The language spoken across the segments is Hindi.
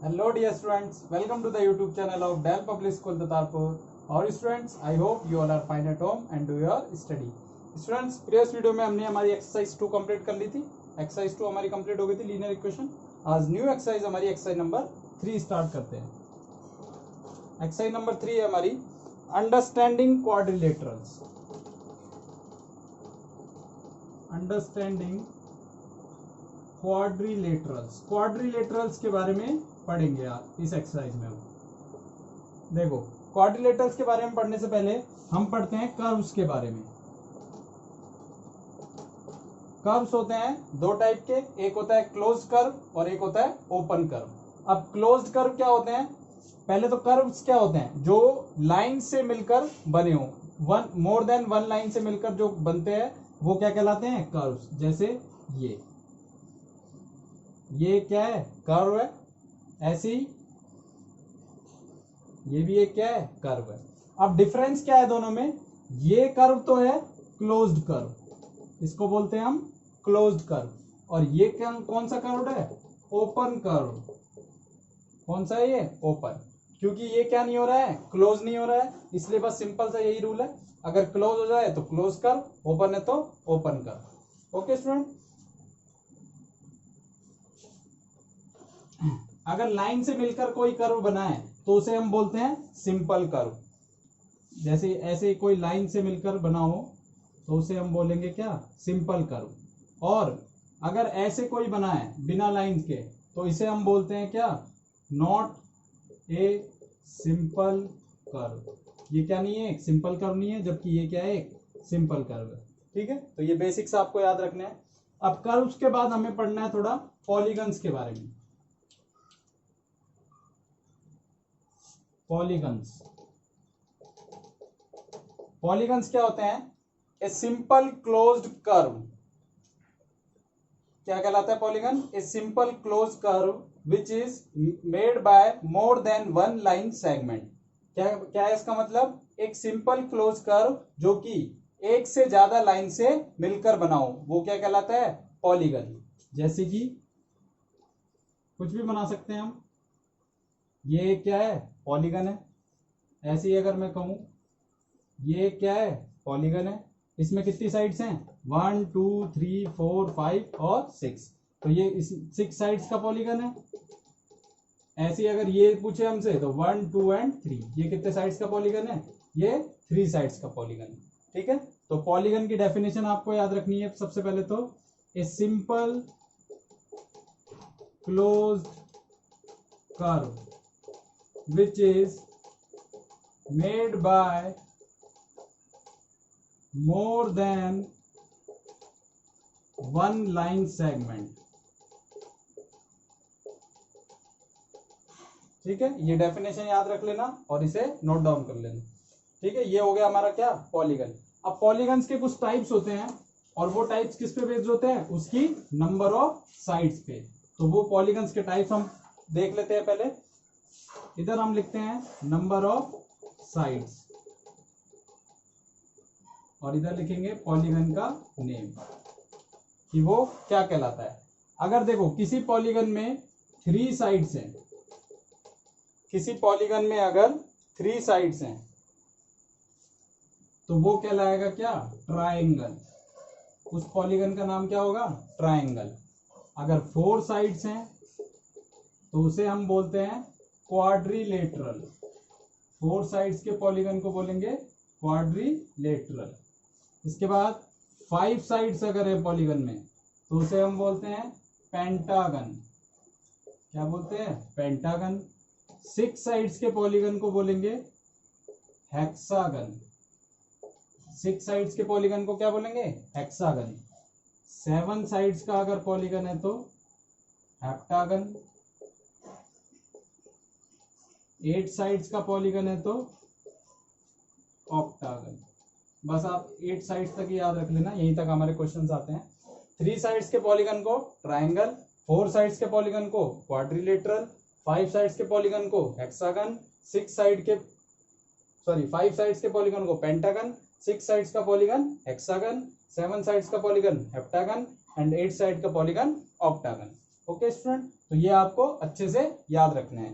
Hello dear students, welcome to the YouTube channel of Dell Public School Tatarpur. All students, I hope you all are fine at home and do your study. Students, previous video में हमने हमारी एक्सरसाइज 2 कंप्लीट कर ली थी. एक्सरसाइज 2 हमारी कंप्लीट हो गई थी, लीनियर इक्वेशन. आज न्यू एक्सरसाइज हमारी एक्सरसाइज नंबर 3 स्टार्ट करते हैं. एक्सरसाइज नंबर 3 है हमारी अंडरस्टैंडिंग क्वाड्रिलेटरल्स. अंडरस्टैंडिंग क्वाड्रिलेटरल्स के बारे में पढ़ेंगे आप इस एक्सरसाइज में. देखो, क्वाड्रिलेटरल्स के बारे में पढ़ने से पहले हम पढ़ते हैं कर्व्स के बारे में. कर्व्स होते हैं दो टाइप के, एक होता है क्लोज्ड कर्व और एक होता है ओपन कर्व. अब क्लोज्ड कर्व क्या होते हैं? पहले तो कर्व्स क्या होते हैं? जो लाइन से मिलकर बने हो, मोर देन वन लाइन से मिलकर जो बनते हैं वो क्या कहलाते हैं? कर्व्स. जैसे ये क्या है? कर्व है. ऐसे ही ये भी एक क्या है? कर्व है. अब डिफरेंस क्या है दोनों में? ये कर्व तो है क्लोज्ड कर्व, इसको बोलते हैं हम क्लोज्ड कर्व. और ये कौन सा कर्व है? Open curve. कौन सा है ये? ओपन. क्योंकि ये क्या नहीं हो रहा है? क्लोज नहीं हो रहा है, इसलिए बस सिंपल सा यही रूल है. अगर क्लोज हो जाए तो क्लोज कर्व, ओपन है तो ओपन कर्व. Okay student. अगर लाइन से मिलकर कोई कर्व बना है तो उसे हम बोलते हैं सिंपल कर्व. जैसे ऐसे कोई लाइन से मिलकर बना हो तो उसे हम बोलेंगे क्या? Simple curve. और अगर ऐसे कोई बना है बिना लाइन के तो इसे हम बोलते हैं क्या? Not a simple curve. ये क्या नहीं है? एक सिंपल कर्व नहीं है, जबकि ये क्या है? एक सिंपल कर्व है. ठीक है, तो ये बेसिक्स आपको याद रखने हैं. अब कर्व्स के बाद हमें पढ़ना है थोड़ा पॉलीगन्स के बारे में. पॉलीगन्स क्या होते हैं? A simple closed curve. क्या कहलाता है polygon? A simple closed curve which is made by more than one line segment. क्या है इसका मतलब? एक सिंपल क्लोज कर्व जो कि एक से ज्यादा लाइन से मिलकर बनाओ, वो क्या कहलाता है? पॉलीगन. जैसे कि कुछ भी बना सकते हैं हम. ये क्या है? पॉलीगन है. ऐसे ही अगर मैं कहूं ये क्या है? पॉलीगन है. इसमें कितनी साइड्स हैं? 1 2 3 4 5 और 6. तो ये 6 साइड्स का पॉलीगन है. ऐसे ही अगर ये पूछे हमसे तो 1 2 एंड 3, ये कितने साइड्स का पॉलीगन है? ये 3 साइड्स का पॉलीगन है. ठीक है, तो पॉलीगन की डेफिनेशन आपको याद रखनी है. सबसे पहले तो a simple closed curve which is made by more than one line segment. ठीक है, ये डेफिनेशन याद रख लेना और इसे नोट डाउन कर लेना. ठीक है, ये हो गया हमारा क्या? पॉलीगन. अब पॉलीगन्स के कुछ टाइप्स होते हैं और वो टाइप्स किस पे बेस्ड होते हैं? उसकी नंबर ऑफ साइड्स पे. तो वो पॉलीगन्स के टाइप्स हम देख लेते हैं. पहले इधर हम लिखते हैं नंबर ऑफ साइड्स और इधर लिखेंगे पॉलीगन का नेम कि वो क्या कहलाता है. अगर देखो किसी पॉलीगन में 3 साइड्स हैं, किसी पॉलीगन में अगर 3 साइड्स हैं तो वो कहलाएगा क्या? ट्रायंगल. उस पॉलीगन का नाम क्या होगा? ट्रायंगल. अगर 4 साइड्स हैं तो उसे हम बोलते हैं क्वाड्रिलेटरल. 4 साइड्स के पॉलीगन को बोलेंगे क्वाड्रिलेटरल. इसके बाद 5 साइड्स अगर है पॉलीगन में तो उसे हम बोलते हैं पेंटागन. क्या बोलते हैं? पेंटागन. 6 साइड्स के पॉलीगन को बोलेंगे हेक्सागन. 6 साइड्स के पॉलीगन को क्या बोलेंगे? हेक्सागन. 7 साइड्स का अगर पॉलीगन है तो हेप्टागन. 8 साइड्स का पॉलीगन है तो ऑक्टागन. बस आप 8 साइड्स तक ही याद रख लेना, यहीं तक हमारे क्वेश्चंस आते हैं. 3 साइड्स के पॉलीगन को ट्रायंगल, 4 साइड्स के पॉलीगन को क्वाड्रिलेटरल, 5 साइड्स के पॉलीगन को हेक्सागन, 5 साइड्स के पॉलीगन को पेंटागन, 6 साइड्स का पॉलीगन हेक्सागन, 7 साइड्स का पॉलीगन हेप्टागन एंड 8 साइड का पॉलीगन ऑक्टागन. ओके स्टूडेंट, तो ये आपको अच्छे से याद रखना है।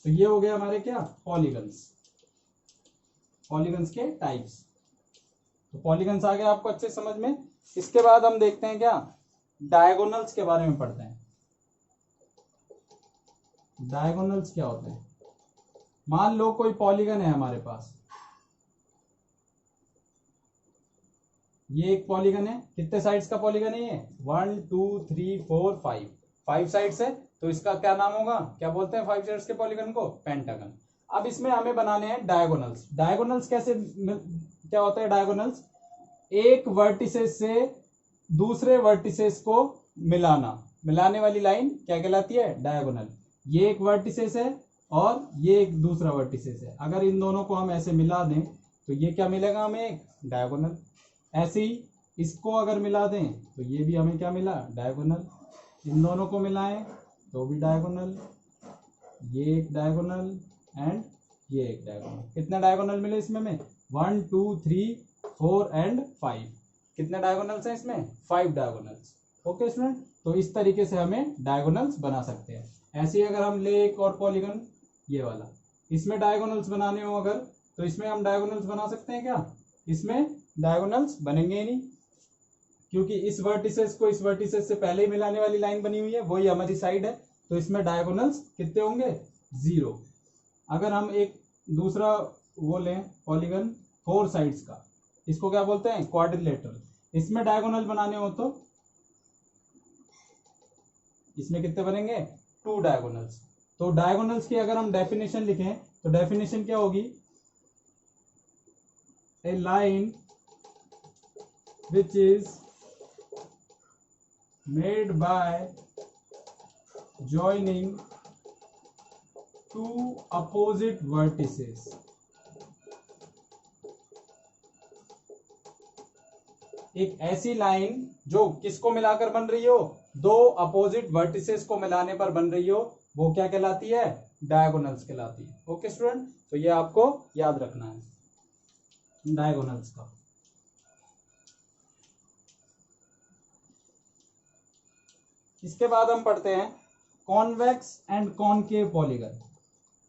तो ये हो गया हमारे क्या पॉलीगन्स, पॉलीगन्स के टाइप्स। तो पॉलीगन्स आ गया आपको अच्छे समझ में। इसके बाद हम देखते हैं क्या डायगोनल्स के बारे में पढ़ते हैं। डायगोनल्स क्या होते हैं? मान लो कोई पॉलीगन है हमारे पास, ये एक पॉलीगन है। कितने साइड्स का पॉलीगन है ये? 1 2 3 4 5, 5 साइड्स है। तो इसका क्या नाम होगा, क्या बोलते हैं 5 साइड्स के पॉलीगन को? पेंटागन। अब इसमें हमें बनाने हैं डायगोनल्स। डायगोनल्स कैसे क्या होता है डायगोनल्स? एक वर्टिसेस से दूसरे वर्टिसेस को मिलाना, मिलाने वाली लाइन क्या कहलाती है? डायगोनल। ये एक वर्टिसेस है और ये एक दूसरा वर्टिसेस है, अगर इन दोनों को हम ऐसे मिला दें तो ये क्या मिलेगा हमें? एक डायगोनल। ऐसे ही इसको अगर मिला दें तो ये भी हमें क्या मिला? डायगोनल। इन दोनों को मिलाएं तो भी डायगोनल, ये एक डायगोनल एंड ये एक डायगोनल। कितने डायगोनल मिले इसमें? 1 2 3 4 एंड 5। कितने डायगोनल्स हैं इसमें? 5 डायगोनल्स। ओके स्टूडेंट, तो इस तरीके से हमें डायगोनल्स बना सकते हैं। ऐसे ही अगर हम ले एक और पॉलीगन, ये वाला, इसमें डायगोनल्स बनाने हो अगर, तो इसमें हम डायगोनल्स बना सकते हैं क्या? इसमें डायगोनल्स बनेंगे ही नहीं, क्योंकि इस वर्टिसेस को इस वर्टिसेस से पहले ही मिलाने वाली लाइन बनी हुई है, वही हमारी साइड है। तो इसमें डायगोनल्स कितने होंगे? 0। अगर हम एक दूसरा वो लें पॉलीगन 4 साइड्स का, इसको क्या बोलते हैं? क्वाड्रिलेटरल। इसमें डायगोनल बनाने हो तो इसमें कितने बनेंगे? 2 डायगोनल्स। तो डायगोनल्स की अगर हम डेफिनेशन लिखें तो डेफिनेशन क्या होगी? ए line which is made by joining two opposite vertices एक ऐसी लाइन जो किसको मिलाकर बन रही हो? 2 अपोजिट वर्टिसेस को मिलाने पर बन रही हो, वो क्या कहलाती है? डायगोनल्स कहलाती है। ओके स्टूडेंट, तो ये आपको याद रखना है डायगोनल्स का। इसके बाद हम पढ़ते हैं convex and concave polygon.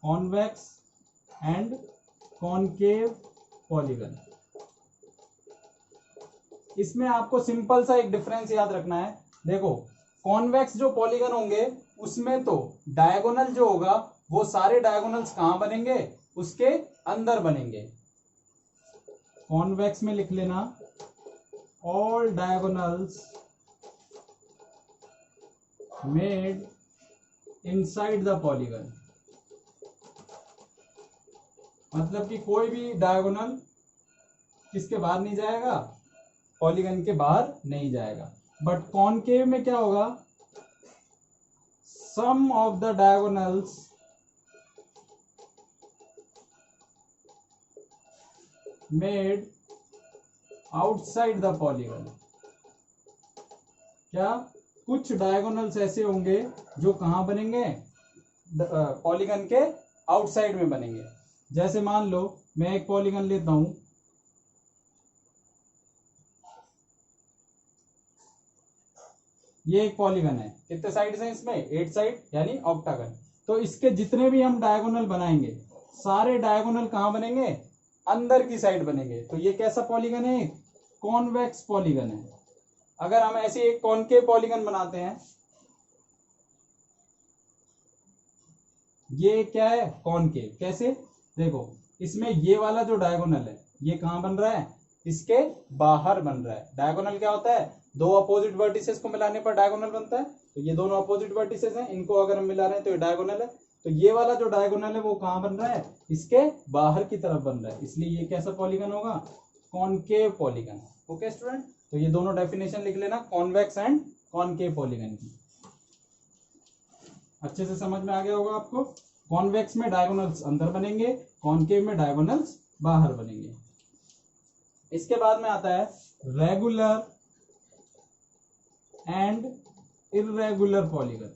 Convex and concave polygon, इसमें आपको सिंपल सा एक डिफरेंस याद रखना है। देखो, कॉन्वेक्स जो पॉलीगन होंगे उसमें तो डायगोनल जो होगा वो सारे डायगोनल्स कहां बनेंगे? उसके अंदर बनेंगे। कॉन्वेक्स में लिख लेना all diagonals made inside the polygon, मतलब कि कोई भी डायगोनल किसके बाहर नहीं जाएगा? पॉलीगन के बाहर नहीं जाएगा। बट कॉनकेव में क्या होगा? Some of the diagonals made outside the polygon. क्या कुछ डायगोनल्स ऐसे होंगे जो कहां बनेंगे? पॉलीगन के आउटसाइड में बनेंगे। जैसे मान लो मैं एक पॉलीगन लेता हूं, ये एक पॉलीगन है। कितने साइड्स हैं इसमें? 8 साइड, यानी ऑक्टागन। तो इसके जितने भी हम डायगोनल बनाएंगे सारे डायगोनल कहां बनेंगे? अंदर की साइड बनेंगे। तो ये कैसा पॉलीगन है? कॉन्वेक्स पॉलीगन है। अगर हम ऐसे एक कॉनकेव पॉलीगन बनाते हैं, ये क्या है? कॉनकेव। कैसे? देखो, इसमें ये वाला जो डायगोनल है ये कहां बन रहा है? इसके बाहर बन रहा है। डायगोनल क्या होता है? 2 अपोजिट वर्टिसेस को मिलाने पर डायगोनल बनता है। तो ये दोनों अपोजिट वर्टिसेस हैं, इनको अगर हम मिला रहे हैं तो ये डायगोनल है। तो ये वाला जो डायगोनल है वो कहां बन रहा है? इसके बाहर की तरफ बन रहा है, इसलिए ये कैसा पॉलीगन होगा? Concave polygon. ओके स्टूडेंट, तो ये दोनों डेफिनेशन लिख लेना कॉन्वेक्स एंड कॉनकेव पॉलीगन की। अच्छे से समझ में आ गया होगा आपको। कॉन्वेक्स में डायगोनल्स अंदर बनेंगे, कॉनकेव में डायगोनल्स बाहर बनेंगे। इसके बाद में आता है regular and irregular polygon.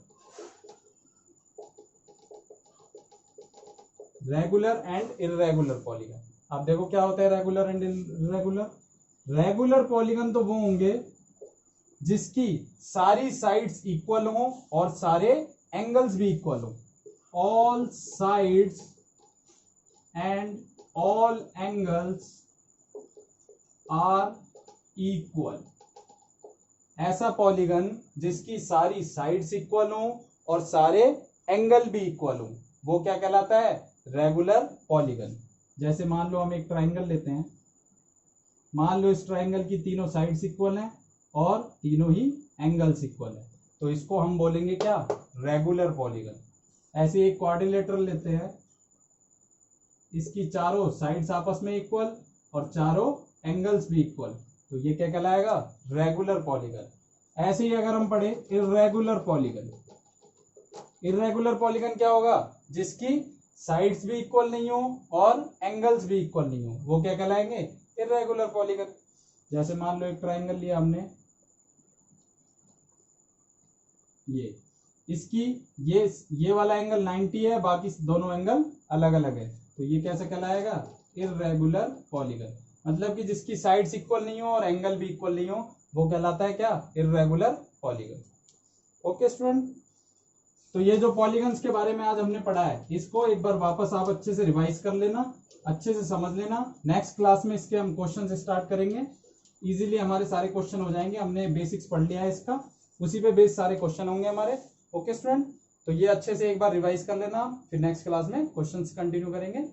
Regular and irregular polygon, अब देखो क्या होता है regular and irregular. Regular polygon तो वो होंगे जिसकी सारी साइड्स इक्वल हो और सारे एंगल्स भी इक्वल हो। All sides and all angles are equal. ऐसा पॉलीगन जिसकी सारी साइड्स इक्वल हो और सारे एंगल भी इक्वल हो, वो क्या कहलाता है? Regular polygon. जैसे मान लो हम एक ट्राइंगल लेते हैं, मान लो इस ट्राइंगल की तीनों साइड्स इक्वल हैं और तीनों ही एंगल्स इक्वल है, तो इसको हम बोलेंगे क्या? Regular polygon. ऐसे एक क्वाड्रिलेटरल लेते हैं, इसकी चारों साइड्स आपस में इक्वल और चारों एंगल्स भी इक्वल, तो ये क्या कहलाएगा? Regular polygon. ऐसे ही अगर हम पढ़े इर्रेगुलर पॉलीगन, इर्रेगुलर पॉलीगन क्या होगा? जिसकी साइड्स भी इक्वल नहीं हो और एंगल्स भी इक्वल नहीं हो, वो क्या कहलाएंगे? Irregular polygon. जैसे मान लो एक ट्राइंगल लिया हमने, ये इसकी ये वाला एंगल 90 है, बाकी दोनों एंगल अलग अलग है, तो ये कैसे कहलाएगा? Irregular polygon. मतलब कि जिसकी साइड्स इक्वल नहीं हो और एंगल भी इक्वल नहीं हो, वो कहलाता है क्या? Irregular polygon. ओके स्टूडेंट, तो ये जो पॉलीगन्स के बारे में आज हमने पढ़ा है, इसको एक बार वापस आप अच्छे से रिवाइज कर लेना, अच्छे से समझ लेना। नेक्स्ट क्लास में इसके हम क्वेश्चन स्टार्ट करेंगे, इजीली हमारे सारे क्वेश्चन हो जाएंगे। हमने बेसिक्स पढ़ लिया है इसका, उसी पे बेस सारे क्वेश्चन होंगे हमारे। ओके स्टूडेंट, तो ये अच्छे से एक बार रिवाइज कर लेना, फिर नेक्स्ट क्लास में क्वेश्चन कंटिन्यू करेंगे।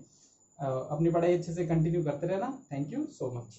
अपनी पढ़ाई अच्छे से कंटिन्यू करते रहना। Thank you so much.